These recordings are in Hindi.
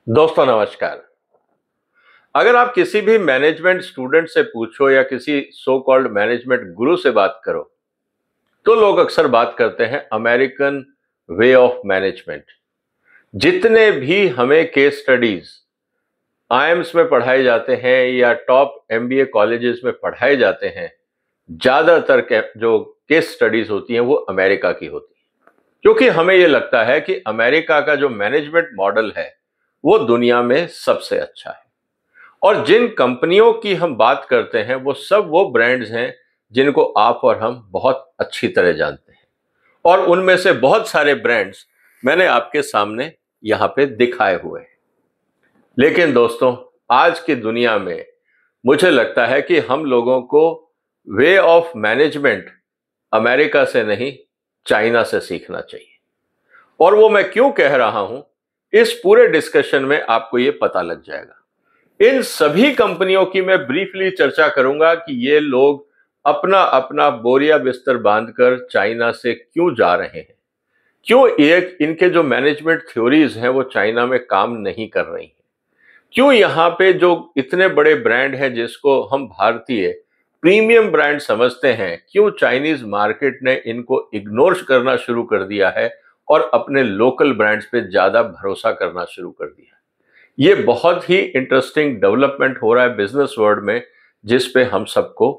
दोस्तों नमस्कार। अगर आप किसी भी मैनेजमेंट स्टूडेंट से पूछो या किसी सो कॉल्ड मैनेजमेंट गुरु से बात करो तो लोग अक्सर बात करते हैं अमेरिकन वे ऑफ मैनेजमेंट। जितने भी हमें केस स्टडीज आईएम्स में पढ़ाए जाते हैं या टॉप एमबीए कॉलेजेस में पढ़ाए जाते हैं, ज्यादातर जो केस स्टडीज होती हैं वो अमेरिका की होती है, क्योंकि हमें ये लगता है कि अमेरिका का जो मैनेजमेंट मॉडल है वो दुनिया में सबसे अच्छा है। और जिन कंपनियों की हम बात करते हैं वो सब वो ब्रांड्स हैं जिनको आप और हम बहुत अच्छी तरह जानते हैं, और उनमें से बहुत सारे ब्रांड्स मैंने आपके सामने यहां पे दिखाए हुए हैं। लेकिन दोस्तों, आज की दुनिया में मुझे लगता है कि हम लोगों को वे ऑफ मैनेजमेंट अमेरिका से नहीं, चाइना से सीखना चाहिए। और वो मैं क्यों कह रहा हूं, इस पूरे डिस्कशन में आपको ये पता लग जाएगा। इन सभी कंपनियों की मैं ब्रीफली चर्चा करूंगा कि ये लोग अपना अपना बोरिया बिस्तर बांधकर चाइना से क्यों जा रहे हैं, क्यों एक इनके जो मैनेजमेंट थ्योरीज हैं वो चाइना में काम नहीं कर रही हैं, क्यों यहाँ पे जो इतने बड़े ब्रांड हैं जिसको हम भारतीय प्रीमियम ब्रांड समझते हैं, क्यों चाइनीज मार्केट ने इनको इग्नोर करना शुरू कर दिया है और अपने लोकल ब्रांड्स पे ज्यादा भरोसा करना शुरू कर दिया है। ये बहुत ही इंटरेस्टिंग डेवलपमेंट हो रहा है बिजनेस वर्ल्ड में, जिस पे हम सबको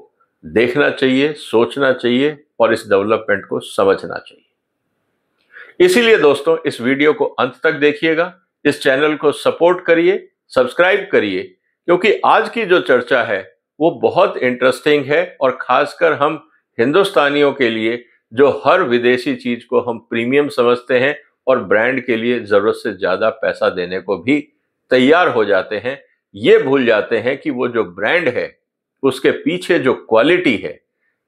देखना चाहिए, सोचना चाहिए और इस डेवलपमेंट को समझना चाहिए। इसीलिए दोस्तों, इस वीडियो को अंत तक देखिएगा, इस चैनल को सपोर्ट करिए, सब्सक्राइब करिए, क्योंकि आज की जो चर्चा है वो बहुत इंटरेस्टिंग है। और खासकर हम हिंदुस्तानियों के लिए, जो हर विदेशी चीज को हम प्रीमियम समझते हैं और ब्रांड के लिए जरूरत से ज्यादा पैसा देने को भी तैयार हो जाते हैं, ये भूल जाते हैं कि वो जो ब्रांड है उसके पीछे जो क्वालिटी है,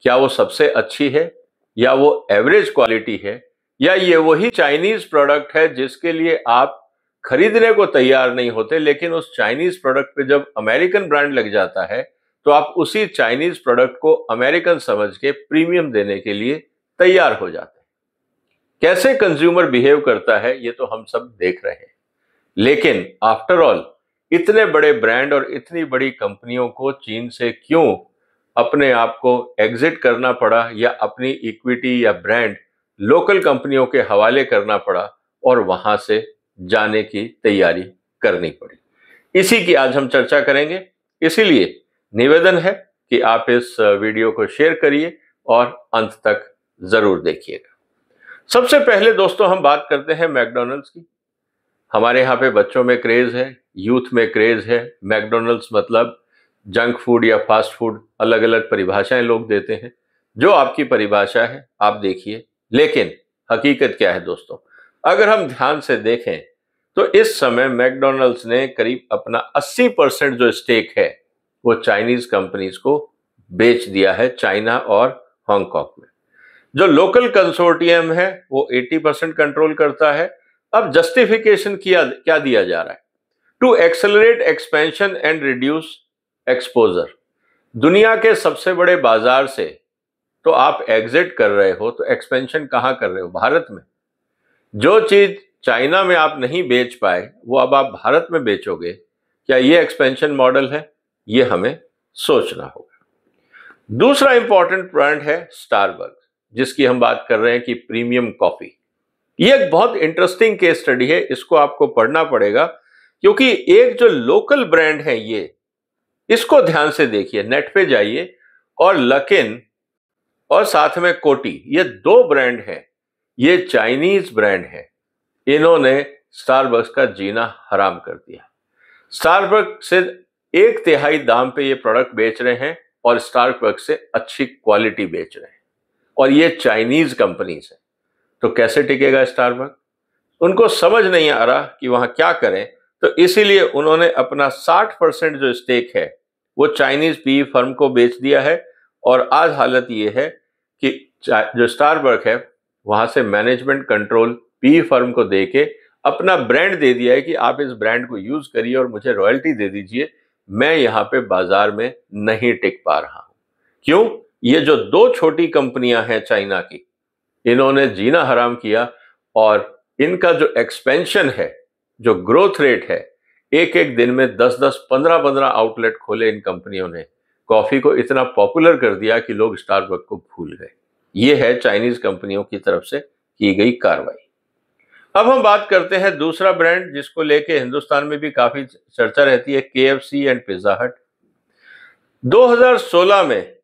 क्या वो सबसे अच्छी है या वो एवरेज क्वालिटी है, या ये वही चाइनीज प्रोडक्ट है जिसके लिए आप खरीदने को तैयार नहीं होते, लेकिन उस चाइनीज प्रोडक्ट पे जब अमेरिकन ब्रांड लग जाता है तो आप उसी चाइनीज प्रोडक्ट को अमेरिकन समझ के प्रीमियम देने के लिए तैयार हो जाते हैं। कैसे कंज्यूमर बिहेव करता है ये तो हम सब देख रहे हैं। लेकिन आफ्टर ऑल, इतने बड़े ब्रांड और इतनी बड़ी कंपनियों को चीन से क्यों अपने आप को एग्जिट करना पड़ा या अपनी इक्विटी या ब्रांड लोकल कंपनियों के हवाले करना पड़ा और वहां से जाने की तैयारी करनी पड़ी, इसी की आज हम चर्चा करेंगे। इसीलिए निवेदन है कि आप इस वीडियो को शेयर करिए और अंत तक जरूर देखिएगा। सबसे पहले दोस्तों हम बात करते हैं मैकडॉनल्ड्स की। हमारे यहाँ पे बच्चों में क्रेज है, यूथ में क्रेज है। मैकडॉनल्ड्स मतलब जंक फूड या फास्ट फूड, अलग अलग परिभाषाएं लोग देते हैं। जो आपकी परिभाषा है आप देखिए, लेकिन हकीकत क्या है दोस्तों, अगर हम ध्यान से देखें तो इस समय मैकडॉनल्ड्स ने करीब अपना 80% जो स्टेक है वो चाइनीज कंपनीज को बेच दिया है, चाइना और हांगकांग में। जो लोकल कंसोर्टियम है वो 80% कंट्रोल करता है। अब जस्टिफिकेशन क्या दिया जा रहा है? To accelerate expansion and reduce exposure. दुनिया के सबसे बड़े बाजार से तो आप एग्जिट कर रहे हो, तो एक्सपेंशन कहां कर रहे हो? भारत में। जो चीज चाइना में आप नहीं बेच पाए वो अब आप भारत में बेचोगे, क्या ये एक्सपेंशन मॉडल है? ये हमें सोचना होगा। दूसरा इंपॉर्टेंट ब्रांड है स्टारबक्स, जिसकी हम बात कर रहे हैं कि प्रीमियम कॉफी। ये एक बहुत इंटरेस्टिंग केस स्टडी है, इसको आपको पढ़ना पड़ेगा, क्योंकि एक जो लोकल ब्रांड है ये, इसको ध्यान से देखिए, नेट पे जाइए, और लकिन और साथ में कोटी, ये दो ब्रांड हैं, ये चाइनीज ब्रांड है। इन्होंने स्टारबक्स का जीना हराम कर दिया। स्टारबक्स से 1/3 दाम पे ये प्रोडक्ट बेच रहे हैं और स्टारबक्स से अच्छी क्वालिटी बेच रहे हैं, और ये चाइनीज कंपनीज है। तो कैसे टिकेगा स्टारबक्स? उनको समझ नहीं आ रहा कि वहां क्या करें, तो इसीलिए उन्होंने अपना 60% जो स्टेक है वो चाइनीज पीई फर्म को बेच दिया है। और आज हालत ये है कि जो स्टारबक्स है वहां से मैनेजमेंट कंट्रोल पीई फर्म को देके अपना ब्रांड दे दिया है कि आप इस ब्रांड को यूज करिए और मुझे रॉयल्टी दे दीजिए, मैं यहाँ पे बाजार में नहीं टिक पा रहा हूं। क्यों? ये जो दो छोटी कंपनियां हैं चाइना की, इन्होंने जीना हराम किया, और इनका जो एक्सपेंशन है, जो ग्रोथ रेट है, एक एक दिन में 10-10, 15-15 आउटलेट खोले इन कंपनियों ने। कॉफी को इतना पॉपुलर कर दिया कि लोग स्टारबक्स को भूल गए। ये है चाइनीज कंपनियों की तरफ से की गई कार्रवाई। अब हम बात करते हैं दूसरा ब्रांड जिसको लेके हिंदुस्तान में भी काफी चर्चा रहती है, KFC एंड पिज्जा हट। 2016 में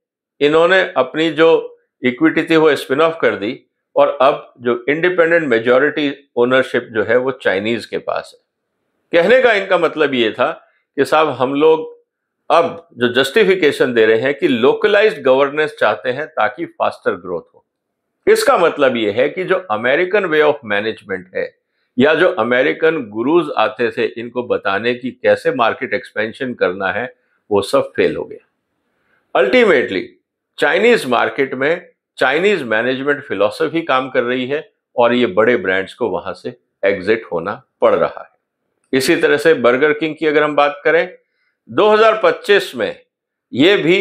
इन्होंने अपनी जो इक्विटी थी वो स्पिन ऑफ कर दी और अब जो इंडिपेंडेंट मेजॉरिटी ओनरशिप जो है वो चाइनीज के पास है। कहने का इनका मतलब ये था कि साहब हम लोग अब जो जस्टिफिकेशन दे रहे हैं कि लोकलाइज्ड गवर्नेंस चाहते हैं ताकि फास्टर ग्रोथ हो। इसका मतलब यह है कि जो अमेरिकन वे ऑफ मैनेजमेंट है या जो अमेरिकन गुरुज आते थे इनको बताने की कैसे मार्केट एक्सपेंशन करना है, वो सब फेल हो गया। अल्टीमेटली चाइनीज मार्केट में चाइनीज मैनेजमेंट फिलॉसफी काम कर रही है और ये बड़े ब्रांड्स को वहां से एग्जिट होना पड़ रहा है। इसी तरह से बर्गर किंग की अगर हम बात करें, 2025 में ये भी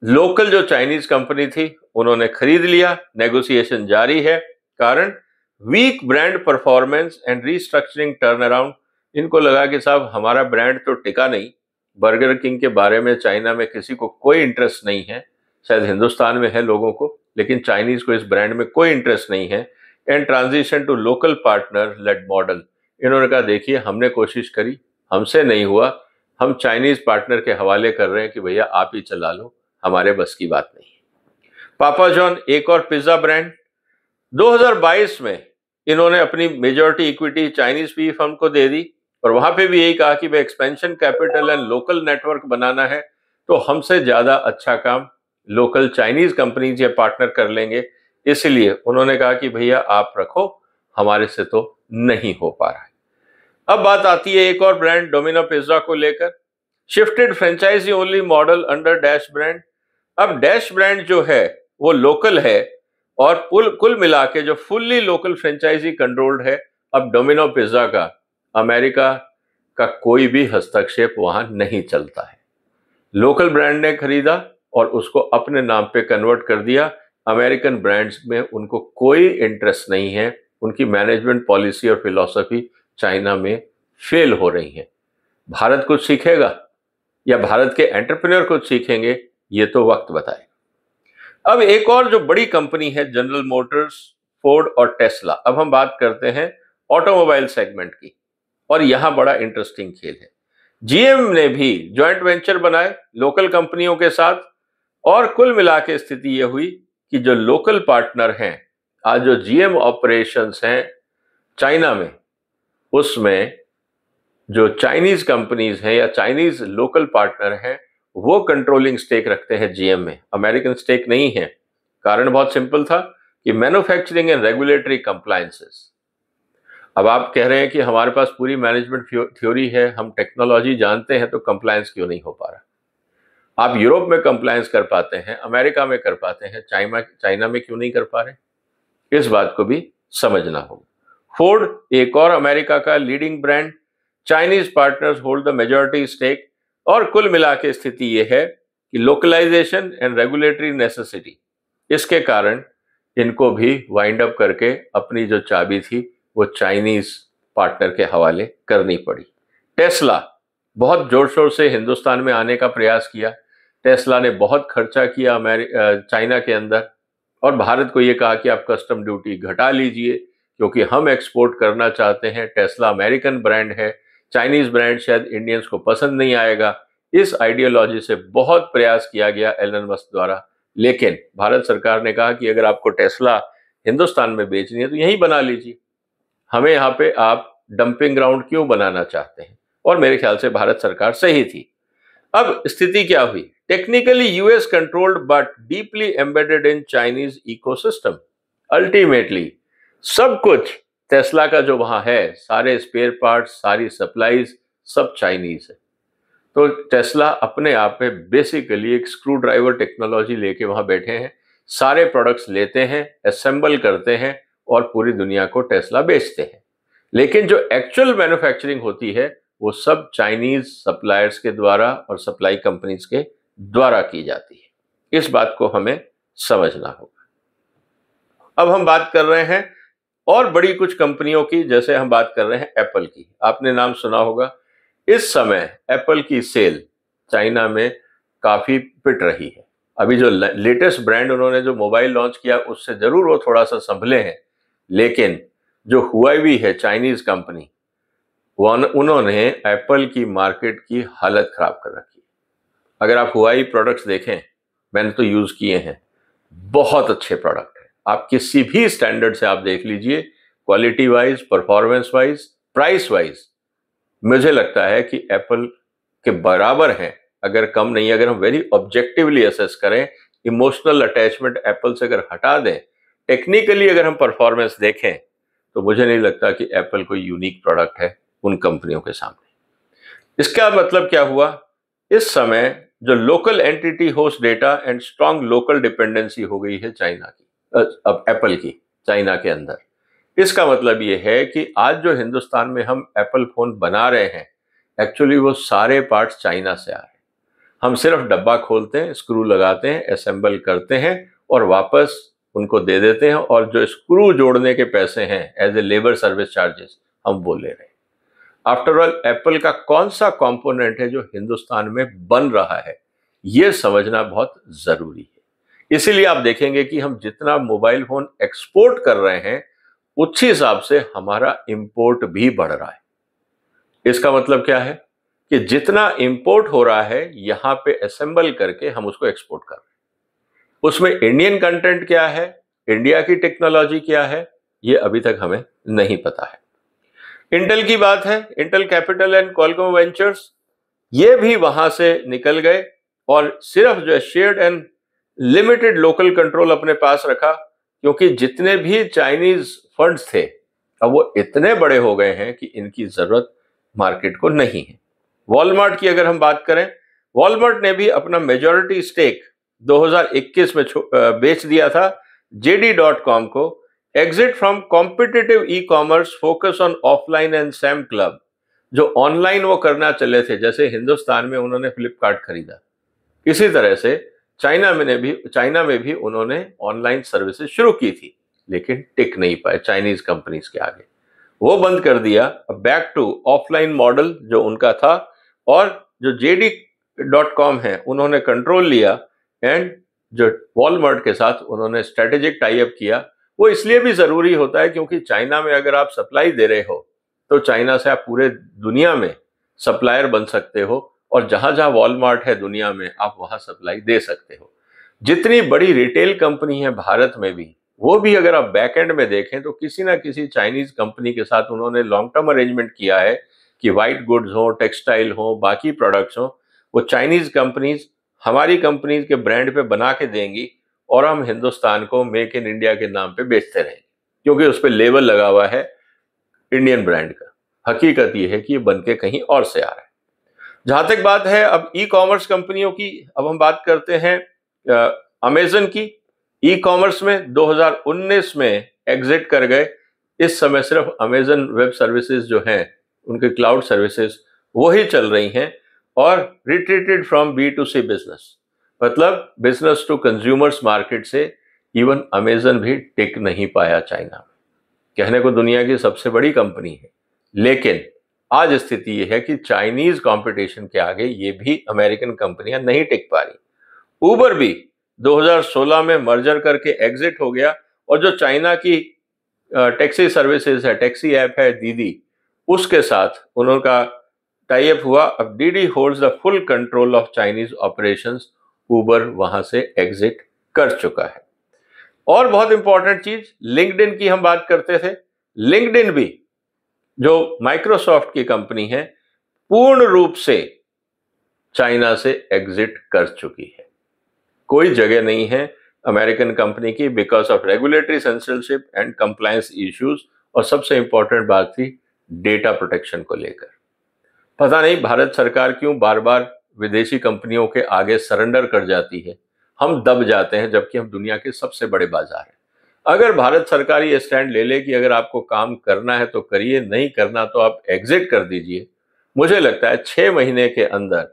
लोकल जो चाइनीज कंपनी थी उन्होंने खरीद लिया। नेगोशिएशन जारी है। कारण weak brand performance and restructuring turn around. इनको लगा कि साहब हमारा ब्रांड तो टिका नहीं, बर्गर किंग के बारे में चाइना में किसी को कोई इंटरेस्ट नहीं है, शायद हिंदुस्तान में है लोगों को, लेकिन चाइनीज को इस ब्रांड में कोई इंटरेस्ट नहीं है। And transition to local partner led model. इन्होंने कहा देखिए हमने कोशिश करी, हमसे नहीं हुआ, हम चाइनीज पार्टनर के हवाले कर रहे हैं कि भैया आप ही चला लो, हमारे बस की बात नहीं है। पापा जॉन एक और पिज्जा ब्रांड, 2022 में इन्होंने अपनी majority equity Chinese P firm को दे दी और वहां पे भी यही कहा कि भाई expansion capital and local network बनाना है तो हमसे ज्यादा अच्छा काम लोकल चाइनीज कंपनीज या पार्टनर कर लेंगे। इसलिए उन्होंने कहा कि भैया आप रखो, हमारे से तो नहीं हो पा रहा है। अब बात आती है एक और ब्रांड डोमिनो पिज्जा को लेकर। Shifted franchisee only model under dash brand. अब डैश ब्रांड जो है वो लोकल है और कुल मिला के जो फुल्ली लोकल फ्रेंचाइजी कंट्रोल्ड है। अब डोमिनो पिज्जा का अमेरिका का कोई भी हस्तक्षेप वहां नहीं चलता है। लोकल ब्रांड ने खरीदा और उसको अपने नाम पे कन्वर्ट कर दिया। अमेरिकन ब्रांड्स में उनको कोई इंटरेस्ट नहीं है। उनकी मैनेजमेंट पॉलिसी और फिलॉसफी चाइना में फेल हो रही है। भारत कुछ सीखेगा या भारत के एंटरप्रेन्योर कुछ सीखेंगे, ये तो वक्त बताएगा। अब एक और जो बड़ी कंपनी है जनरल मोटर्स, फोर्ड और टेस्ला। अब हम बात करते हैं ऑटोमोबाइल सेगमेंट की और यहां बड़ा इंटरेस्टिंग खेल है। जीएम ने भी जॉइंट वेंचर बनाए लोकल कंपनियों के साथ और कुल मिला के स्थिति यह हुई कि जो लोकल पार्टनर हैं, आज जो जीएम ऑपरेशंस हैं चाइना में, उसमें जो चाइनीज कंपनीज हैं या चाइनीज लोकल पार्टनर हैं वो कंट्रोलिंग स्टेक रखते हैं जीएम में, अमेरिकन स्टेक नहीं है। कारण बहुत सिंपल था कि मैन्युफैक्चरिंग एंड रेगुलेटरी कंप्लायंसेस। अब आप कह रहे हैं कि हमारे पास पूरी मैनेजमेंट थ्योरी है, हम टेक्नोलॉजी जानते हैं, तो कंप्लायंस क्यों नहीं हो पा रहा? आप यूरोप में कंप्लायंस कर पाते हैं, अमेरिका में कर पाते हैं, चाइना में क्यों नहीं कर पा रहे? इस बात को भी समझना होगा। फोर्ड एक और अमेरिका का leading brand, Chinese partners hold the majority stake और कुल मिला के स्थिति यह है कि लोकलाइजेशन एंड रेगुलेटरी नेसेसिटी, इसके कारण इनको भी वाइंड अप करके अपनी जो चाबी थी वो चाइनीज पार्टनर के हवाले करनी पड़ी। टेस्ला बहुत जोर शोर से हिंदुस्तान में आने का प्रयास किया। टेस्ला ने बहुत खर्चा किया चाइना के अंदर और भारत को ये कहा कि आप कस्टम ड्यूटी घटा लीजिए क्योंकि हम एक्सपोर्ट करना चाहते हैं। टेस्ला अमेरिकन ब्रांड है, चाइनीज ब्रांड शायद इंडियंस को पसंद नहीं आएगा। इस आइडियोलॉजी से बहुत प्रयास किया गया एलन मस्क द्वारा, लेकिन भारत सरकार ने कहा कि अगर आपको टेस्ला हिंदुस्तान में बेचनी है तो यहीं बना लीजिए, हमें यहाँ पे आप डंपिंग ग्राउंड क्यों बनाना चाहते हैं? और मेरे ख्याल से भारत सरकार सही थी। अब स्थिति क्या हुई? Technically US controlled but deeply embedded in Chinese ecosystem. Ultimately सब कुछ टेस्ला का जो वहां है, सारे स्पेयर पार्ट्स, सारी सप्लाईज सब चाइनीज है। तो टेस्ला अपने आप में बेसिकली एक स्क्रू ड्राइवर टेक्नोलॉजी लेके वहां बैठे हैं, सारे प्रोडक्ट्स लेते हैं, असेंबल करते हैं और पूरी दुनिया को टेस्ला बेचते हैं। लेकिन जो एक्चुअल मैन्युफैक्चरिंग होती है वो सब चाइनीज सप्लायर्स के द्वारा और सप्लाई कंपनीज के द्वारा की जाती है। इस बात को हमें समझना होगा। अब हम बात कर रहे हैं और बड़ी कुछ कंपनियों की, जैसे हम बात कर रहे हैं एप्पल की। आपने नाम सुना होगा इस समय एप्पल की सेल चाइना में काफी पिट रही है। अभी जो लेटेस्ट ब्रांड उन्होंने जो मोबाइल लॉन्च किया उससे जरूर वो थोड़ा सा संभले हैं, लेकिन जो हुआवी है चाइनीज कंपनी, उन्होंने एप्पल की मार्केट की हालत खराब कर रखी है। अगर आप हुआई प्रोडक्ट्स देखें, मैंने तो यूज किए हैं, बहुत अच्छे प्रोडक्ट है। आप किसी भी स्टैंडर्ड से आप देख लीजिए, quality wise, performance wise, price wise, मुझे लगता है कि एप्पल के बराबर हैं, अगर कम नहीं। अगर हम वेरी ऑब्जेक्टिवली असेस करें, इमोशनल अटैचमेंट एप्पल से अगर हटा दें, टेक्निकली अगर हम परफॉर्मेंस देखें, तो मुझे नहीं लगता कि एप्पल कोई यूनिक प्रोडक्ट है उन कंपनियों के सामने। इसका मतलब क्या हुआ? इस समय जो local entity host data and strong local dependency हो गई है चाइना की, अब एप्पल की चाइना के अंदर। इसका मतलब ये है कि आज जो हिंदुस्तान में हम एप्पल फोन बना रहे हैं, एक्चुअली वो सारे पार्ट्स चाइना से आ रहे हैं। हम सिर्फ डब्बा खोलते हैं, स्क्रू लगाते हैं, असेंबल करते हैं और वापस उनको दे देते हैं, और जो स्क्रू जोड़ने के पैसे हैं as a labour service charges, हम वो ले रहे हैं। आफ्टर ऑल, एप्पल का कौन सा कंपोनेंट है जो हिंदुस्तान में बन रहा है, यह समझना बहुत जरूरी है। इसीलिए आप देखेंगे कि हम जितना मोबाइल फोन एक्सपोर्ट कर रहे हैं, उसी हिसाब से हमारा इंपोर्ट भी बढ़ रहा है। इसका मतलब क्या है कि जितना इंपोर्ट हो रहा है, यहां पे असेंबल करके हम उसको एक्सपोर्ट कर रहे हैं। उसमें इंडियन कंटेंट क्या है, इंडिया की टेक्नोलॉजी क्या है, ये अभी तक हमें नहीं पता है। इंटेल की बात है, Intel capital and Qualcomm ventures, ये भी वहां से निकल गए और सिर्फ जो shared and limited local control अपने पास रखा, क्योंकि जितने भी चाइनीज फंड्स थे, अब वो इतने बड़े हो गए हैं कि इनकी जरूरत मार्केट को नहीं है। वॉलमार्ट की अगर हम बात करें, वॉलमार्ट ने भी अपना मेजॉरिटी स्टेक 2021 में बेच दिया था JD.com को। Exit from competitive e commerce, focus on offline and Sam club, जो ऑनलाइन वो करना चले थे, जैसे हिंदुस्तान में उन्होंने फ्लिपकार्ट खरीदा, इसी तरह से चाइना में भी उन्होंने ऑनलाइन सर्विसेज शुरू की थी, लेकिन टिक नहीं पाए चाइनीज कंपनीज के आगे, वो बंद कर दिया। बैक टू ऑफलाइन मॉडल जो उनका था, और जो JD.com है उन्होंने कंट्रोल लिया, एंड जो वॉलमार्ट के साथ उन्होंने स्ट्रेटेजिक टाई अप किया। वो इसलिए भी जरूरी होता है क्योंकि चाइना में अगर आप सप्लाई दे रहे हो, तो चाइना से आप पूरे दुनिया में सप्लायर बन सकते हो, और जहां जहां वॉलमार्ट है दुनिया में, आप वहां सप्लाई दे सकते हो। जितनी बड़ी रिटेल कंपनी है भारत में भी, वो भी अगर आप बैक एंड में देखें तो किसी ना किसी चाइनीज कंपनी के साथ उन्होंने लॉन्ग टर्म अरेंजमेंट किया है कि व्हाइट गुड्स हो, टेक्सटाइल हो, बाकी प्रोडक्ट्स हो, वो चाइनीज कंपनीज हमारी कंपनीज के ब्रांड पे बना के देंगी, और हम हिंदुस्तान को मेक इन इंडिया के नाम पे बेचते रहेंगे, क्योंकि उस पर लेबल लगा हुआ है इंडियन ब्रांड का। हकीकत यह है कि ये बन के कहीं और से आ रहा है। जहां तक बात है अब ई कॉमर्स कंपनियों की, अब हम बात करते हैं अमेजन की। ई कॉमर्स में 2019 में एग्जिट कर गए। इस समय सिर्फ अमेजन वेब सर्विसेज जो हैं, उनके क्लाउड सर्विसेज वही चल रही हैं, और रिट्रीटेड फ्रॉम B2C बिजनेस, मतलब बिजनेस टू कंज्यूमर्स मार्केट से इवन अमेजन भी टिक नहीं पाया चाइना में। कहने को दुनिया की सबसे बड़ी कंपनी है, लेकिन आज स्थिति यह है कि चाइनीज कंपटीशन के आगे ये भी अमेरिकन कंपनियां नहीं टिक पा रही। उबर भी 2016 में मर्जर करके एग्जिट हो गया, और जो चाइना की टैक्सी सर्विसेज है, टैक्सी ऐप है दीदी, उसके साथ उनका टाई अप हुआ। अब Didi holds the full control of Chinese operations. Uber वहां से एग्जिट कर चुका है। और बहुत इंपॉर्टेंट चीज, लिंक्डइन की हम बात करते थे। लिंक्डइन भी जो माइक्रोसॉफ्ट की कंपनी है, पूर्ण रूप से चाइना से एग्जिट कर चुकी है। कोई जगह नहीं है अमेरिकन कंपनी की, because of regulatory censorship and compliance issues, और सबसे इंपॉर्टेंट बात थी डेटा प्रोटेक्शन को लेकर। पता नहीं भारत सरकार क्यों बार बार विदेशी कंपनियों के आगे सरेंडर कर जाती है, हम दब जाते हैं, जबकि हम दुनिया के सबसे बड़े बाजार हैं। अगर भारत सरकार ये स्टैंड ले ले कि अगर आपको काम करना है तो करिए, नहीं करना तो आप एग्जिट कर दीजिए, मुझे लगता है 6 महीने के अंदर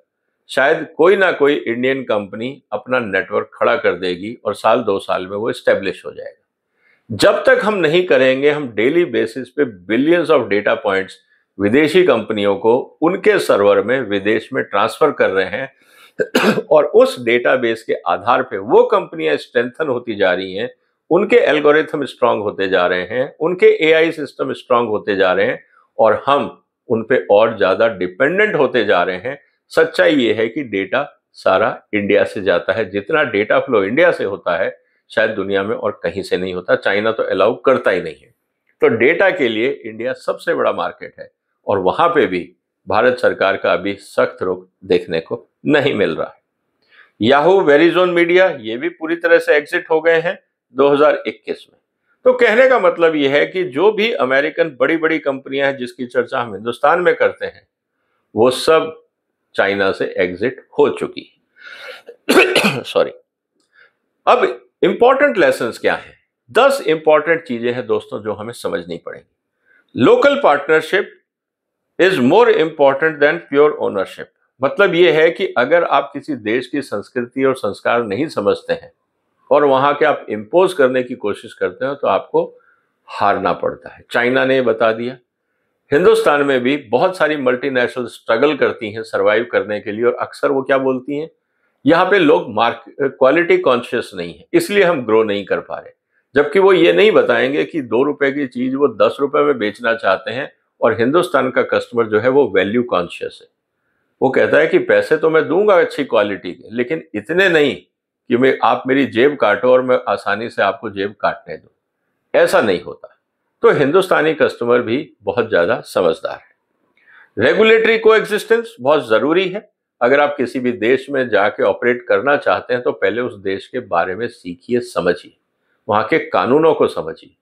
शायद कोई ना कोई इंडियन कंपनी अपना नेटवर्क खड़ा कर देगी, और साल 2 साल में वो एस्टेब्लिश हो जाएगा। जब तक हम नहीं करेंगे, हम डेली बेसिस पे बिलियंस ऑफ डेटा पॉइंट्स विदेशी कंपनियों को उनके सर्वर में विदेश में ट्रांसफर कर रहे हैं और उस डेटाबेस के आधार पे वो कंपनियां स्ट्रेंथन होती जा रही हैं, उनके एल्गोरिथम स्ट्रांग होते जा रहे हैं, उनके एआई सिस्टम स्ट्रांग होते जा रहे हैं और हम उन पे और ज्यादा डिपेंडेंट होते जा रहे हैं। सच्चाई ये है कि डेटा सारा इंडिया से जाता है। जितना डेटा फ्लो इंडिया से होता है शायद दुनिया में और कहीं से नहीं होता। चाइना तो अलाउ करता ही नहीं है। तो डेटा के लिए इंडिया सबसे बड़ा मार्केट है और वहां पे भी भारत सरकार का अभी सख्त रुख देखने को नहीं मिल रहा है। याहू, वेरिजोन मीडिया ये भी पूरी तरह से एग्जिट हो गए हैं 2021 में। तो कहने का मतलब यह है कि जो भी अमेरिकन बड़ी बड़ी कंपनियां हैं जिसकी चर्चा हम हिंदुस्तान में करते हैं वो सब चाइना से एग्जिट हो चुकी है। सॉरी। अब इंपॉर्टेंट लेसन्स क्या हैं? 10 इंपॉर्टेंट चीजें हैं दोस्तों जो हमें समझनी पड़ेंगी। Local partnership is more important than pure ownership. मतलब यह है कि अगर आप किसी देश की संस्कृति और संस्कार नहीं समझते हैं और वहां के आप इंपोज करने की कोशिश करते हो तो आपको हारना पड़ता है। चाइना ने बता दिया। हिंदुस्तान में भी बहुत सारी मल्टीनेशनल स्ट्रगल करती हैं सरवाइव करने के लिए और अक्सर वो क्या बोलती हैं, यहाँ पे लोग क्वालिटी कॉन्शियस नहीं है इसलिए हम ग्रो नहीं कर पा रहे। जबकि वो ये नहीं बताएंगे कि 2 रुपए की चीज वो 10 रुपए में बेचना चाहते हैं और हिंदुस्तान का कस्टमर जो है वो वैल्यू कॉन्शियस है। वो कहता है कि पैसे तो मैं दूंगा अच्छी क्वालिटी के, लेकिन इतने नहीं कि आप मेरी जेब काटो और मैं आसानी से आपको जेब काटने दूं। ऐसा नहीं होता। तो हिंदुस्तानी कस्टमर भी बहुत ज्यादा समझदार है। रेगुलेटरी कोएग्जिस्टेंस बहुत जरूरी है। अगर आप किसी भी देश में जाके ऑपरेट करना चाहते हैं तो पहले उस देश के बारे में सीखिए, समझिए, वहां के कानूनों को समझिए।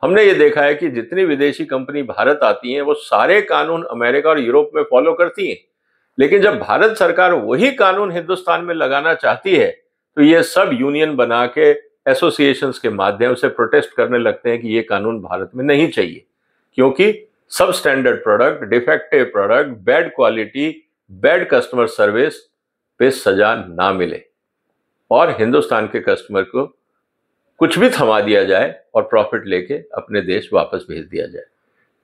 हमने ये देखा है कि जितनी विदेशी कंपनी भारत आती हैं वो सारे कानून अमेरिका और यूरोप में फॉलो करती हैं, लेकिन जब भारत सरकार वही कानून हिंदुस्तान में लगाना चाहती है तो ये सब यूनियन बना के एसोसिएशंस के माध्यम से प्रोटेस्ट करने लगते हैं कि ये कानून भारत में नहीं चाहिए, क्योंकि सब standard product, defective product, bad quality, bad customer service पे सजा ना मिले और हिंदुस्तान के कस्टमर को कुछ भी थमा दिया जाए और प्रॉफिट लेके अपने देश वापस भेज दिया जाए।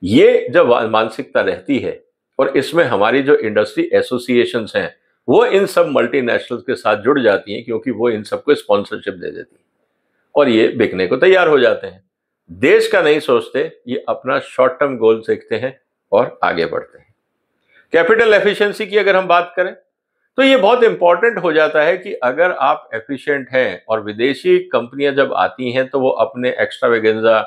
ये जब मानसिकता रहती है और इसमें हमारी जो इंडस्ट्री एसोसिएशंस हैं वो इन सब मल्टीनेशनल्स के साथ जुड़ जाती हैं, क्योंकि वो इन सबको स्पॉन्सरशिप दे देती हैं और ये बिकने को तैयार हो जाते हैं। देश का नहीं सोचते, ये अपना शॉर्ट टर्म गोल देखते हैं और आगे बढ़ते हैं। कैपिटल एफिशिएंसी की अगर हम बात करें तो ये बहुत इंपॉर्टेंट हो जाता है कि अगर आप एफिशिएंट हैं और विदेशी कंपनियां जब आती हैं तो वो अपने एक्स्ट्रावेगेंजा,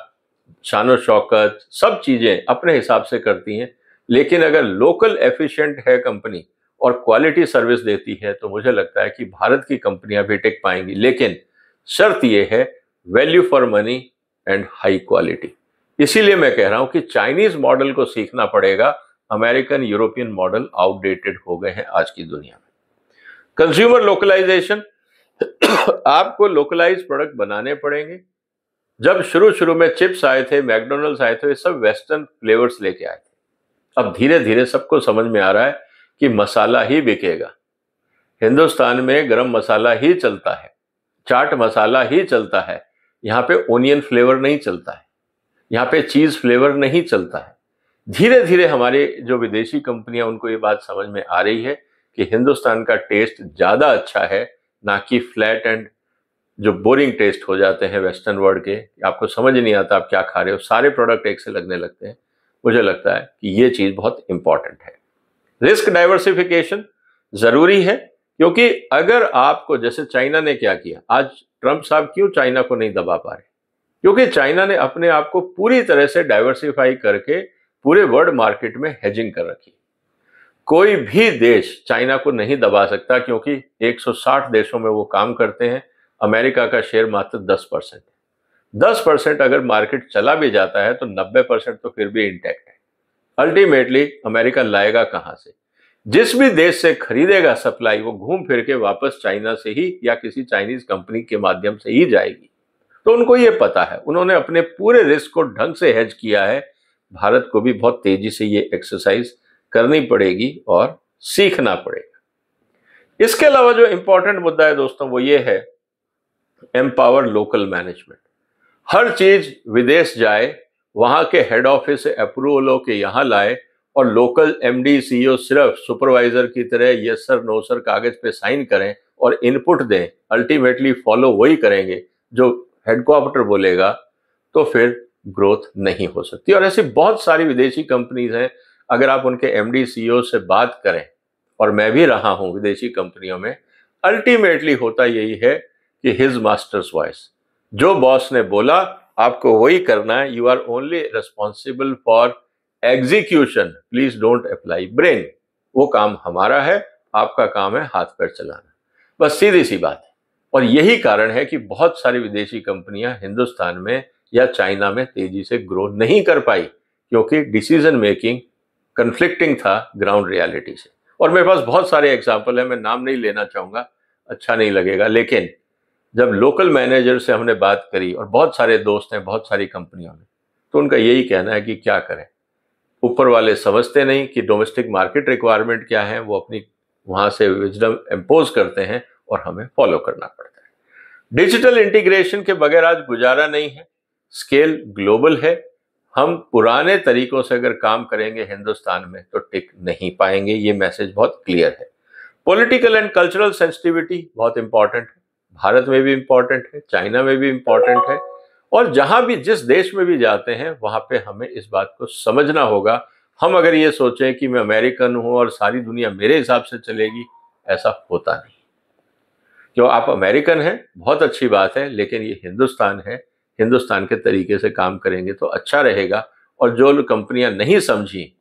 शानो शौकत, सब चीजें अपने हिसाब से करती हैं, लेकिन अगर लोकल एफिशिएंट है कंपनी और क्वालिटी सर्विस देती है तो मुझे लगता है कि भारत की कंपनियां भी टिक पाएंगी। लेकिन शर्त यह है value for money and high quality. इसीलिए मैं कह रहा हूं कि चाइनीज मॉडल को सीखना पड़ेगा। अमेरिकन, यूरोपियन मॉडल आउटडेटेड हो गए हैं आज की दुनिया में। कंज्यूमर लोकलाइजेशन, आपको लोकलाइज प्रोडक्ट बनाने पड़ेंगे। जब शुरू में चिप्स आए थे, मैकडोनल्ड्स आए थे, ये सब वेस्टर्न फ्लेवर्स लेके आए थे। अब धीरे धीरे सबको समझ में आ रहा है कि मसाला ही बिकेगा। हिंदुस्तान में गरम मसाला ही चलता है, चाट मसाला ही चलता है। यहाँ पे ओनियन फ्लेवर नहीं चलता है, यहाँ पे चीज फ्लेवर नहीं चलता है। धीरे धीरे हमारे जो विदेशी कंपनियां, उनको ये बात समझ में आ रही है कि हिंदुस्तान का टेस्ट ज्यादा अच्छा है, ना कि फ्लैट एंड जो बोरिंग टेस्ट हो जाते हैं वेस्टर्न वर्ल्ड के। आपको समझ नहीं आता आप क्या खा रहे हो, सारे प्रोडक्ट एक से लगने लगते हैं। मुझे लगता है कि ये चीज बहुत इंपॉर्टेंट है। रिस्क डाइवर्सिफिकेशन जरूरी है, क्योंकि अगर आपको, जैसे चाइना ने क्या किया, आज ट्रंप साहब क्यों चाइना को नहीं दबा पा रहे, क्योंकि चाइना ने अपने आप को पूरी तरह से डाइवर्सिफाई करके पूरे वर्ल्ड मार्केट में हेजिंग कर रखी। कोई भी देश चाइना को नहीं दबा सकता, क्योंकि 160 देशों में वो काम करते हैं। अमेरिका का शेयर मात्र 10% है। 10% अगर मार्केट चला भी जाता है तो 90% तो फिर भी इंटैक्ट है। अल्टीमेटली अमेरिका लाएगा कहां से? जिस भी देश से खरीदेगा सप्लाई, वो घूम फिर के वापस चाइना से ही या किसी चाइनीज कंपनी के माध्यम से ही जाएगी। तो उनको ये पता है, उन्होंने अपने पूरे रिस्क को ढंग से हेज किया है। भारत को भी बहुत तेजी से ये एक्सरसाइज करनी पड़ेगी और सीखना पड़ेगा। इसके अलावा जो इंपॉर्टेंट मुद्दा है दोस्तों, वो ये है एम्पावर लोकल मैनेजमेंट। हर चीज विदेश जाए, वहां के हेड ऑफिस से अप्रूवल हो के यहां लाए और लोकल एमडी सीईओ सिर्फ सुपरवाइजर की तरह यस सर नो सर कागज पे साइन करें और इनपुट दें, अल्टीमेटली फॉलो वही करेंगे जो हेडक्वार्टर बोलेगा, तो फिर ग्रोथ नहीं हो सकती। और ऐसी बहुत सारी विदेशी कंपनीज हैं, अगर आप उनके एमडी सीईओ से बात करें, और मैं भी रहा हूं विदेशी कंपनियों में, अल्टीमेटली होता यही है कि हिज मास्टर्स वॉइस, जो बॉस ने बोला आपको वही करना है, you are only responsible for execution, please don't apply brain. वो काम हमारा है, आपका काम है हाथ पैर चलाना, बस सीधी सी बात है। और यही कारण है कि बहुत सारी विदेशी कंपनियां हिंदुस्तान में या चाइना में तेजी से ग्रो नहीं कर पाई, क्योंकि डिसीजन मेकिंग कन्फ्लिक्टिंग था ग्राउंड रियलिटी से। और मेरे पास बहुत सारे एग्जाम्पल है, मैं नाम नहीं लेना चाहूंगा, अच्छा नहीं लगेगा, लेकिन जब लोकल मैनेजर से हमने बात करी, और बहुत सारे दोस्त हैं बहुत सारी कंपनियों में, तो उनका यही कहना है कि क्या करें, ऊपर वाले समझते नहीं कि डोमेस्टिक मार्केट रिक्वायरमेंट क्या है, वो अपनी वहां से विजडम इम्पोज करते हैं और हमें फॉलो करना पड़ता है। डिजिटल इंटीग्रेशन के बगैर आज गुजारा नहीं है, स्केल ग्लोबल है, हम पुराने तरीकों से अगर काम करेंगे हिंदुस्तान में तो टिक नहीं पाएंगे, ये मैसेज बहुत क्लियर है। पॉलिटिकल एंड कल्चरल सेंसिटिविटी बहुत इंपॉर्टेंट है, भारत में भी इंपॉर्टेंट है, चाइना में भी इंपॉर्टेंट है, और जहां भी जिस देश में भी जाते हैं वहां पे हमें इस बात को समझना होगा। हम अगर ये सोचें कि मैं अमेरिकन हूं और सारी दुनिया मेरे हिसाब से चलेगी, ऐसा होता नहीं। क्यों, आप अमेरिकन हैं बहुत अच्छी बात है, लेकिन ये हिंदुस्तान है, हिंदुस्तान के तरीके से काम करेंगे तो अच्छा रहेगा। और जो कंपनियां नहीं समझी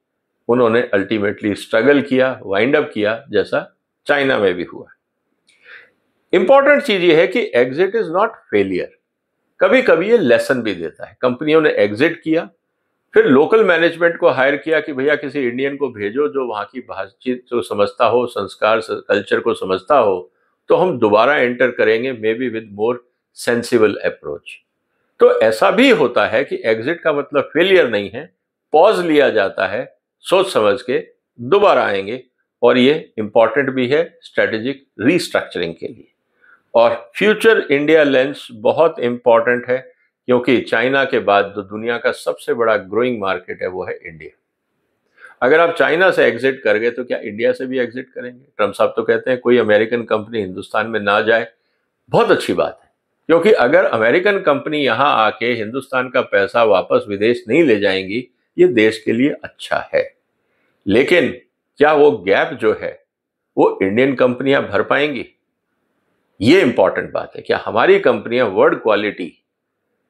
उन्होंने अल्टीमेटली स्ट्रगल किया, वाइंड अप किया, जैसा चाइना में भी हुआ। इंपॉर्टेंट चीज ये है कि एग्जिट इज नॉट फेलियर, कभी कभी ये लेसन भी देता है। कंपनियों ने एग्जिट किया, फिर लोकल मैनेजमेंट को हायर किया कि भैया किसी इंडियन को भेजो जो वहां की बातचीत को समझता हो, संस्कार कल्चर को समझता हो, तो हम दोबारा एंटर करेंगे, may be with more sensible approach. तो ऐसा भी होता है कि एग्जिट का मतलब फेलियर नहीं है, पॉज लिया जाता है, सोच समझ के दोबारा आएंगे, और ये इंपॉर्टेंट भी है स्ट्रेटेजिक रीस्ट्रक्चरिंग के लिए। और फ्यूचर इंडिया लेंस बहुत इंपॉर्टेंट है, क्योंकि चाइना के बाद जो दुनिया का सबसे बड़ा ग्रोइंग मार्केट है वो है इंडिया। अगर आप चाइना से एग्जिट कर गए तो क्या इंडिया से भी एग्जिट करेंगे? ट्रम्प साहब तो कहते हैं कोई अमेरिकन कंपनी हिंदुस्तान में ना जाए, बहुत अच्छी बात है, क्योंकि अगर अमेरिकन कंपनी यहां आके हिंदुस्तान का पैसा वापस विदेश नहीं ले जाएंगी, ये देश के लिए अच्छा है। लेकिन क्या वो गैप जो है वो इंडियन कंपनियां भर पाएंगी? ये इंपॉर्टेंट बात है, क्या हमारी कंपनियां वर्ल्ड क्वालिटी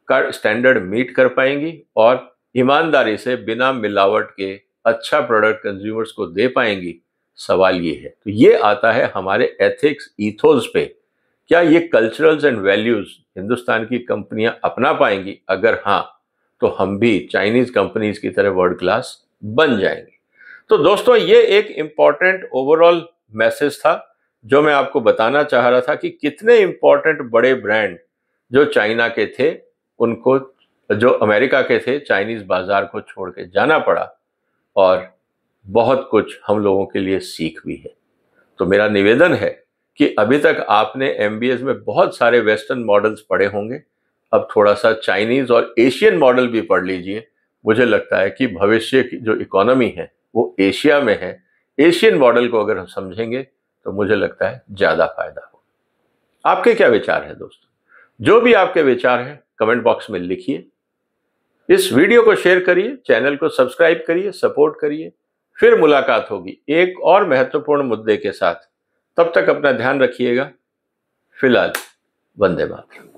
का स्टैंडर्ड मीट कर पाएंगी और ईमानदारी से बिना मिलावट के अच्छा प्रोडक्ट कंज्यूमर्स को दे पाएंगी? सवाल ये है। तो ये आता है हमारे एथिक्स ईथोस पे, क्या ये कल्चरल्स एंड वैल्यूज हिंदुस्तान की कंपनियां अपना पाएंगी? अगर हाँ, तो हम भी चाइनीज कंपनीज की तरह वर्ल्ड क्लास बन जाएंगे। तो दोस्तों, ये एक इंपॉर्टेंट ओवरऑल मैसेज था जो मैं आपको बताना चाह रहा था कि कितने इंपॉर्टेंट बड़े ब्रांड जो चाइना के थे, उनको जो अमेरिका के थे, चाइनीज बाजार को छोड़ के जाना पड़ा, और बहुत कुछ हम लोगों के लिए सीख भी है। तो मेरा निवेदन है कि अभी तक आपने एमबीए में बहुत सारे वेस्टर्न मॉडल्स पढ़े होंगे, अब थोड़ा सा चाइनीज और एशियन मॉडल भी पढ़ लीजिए। मुझे लगता है कि भविष्य की जो इकोनॉमी है वो एशिया में है। एशियन मॉडल को अगर हम समझेंगे तो मुझे लगता है ज्यादा फायदा हो। आपके क्या विचार है दोस्तों? जो भी आपके विचार हैं कमेंट बॉक्स में लिखिए, इस वीडियो को शेयर करिए, चैनल को सब्सक्राइब करिए, सपोर्ट करिए। फिर मुलाकात होगी एक और महत्वपूर्ण मुद्दे के साथ। तब तक अपना ध्यान रखिएगा। फिलहाल वंदे मातरम।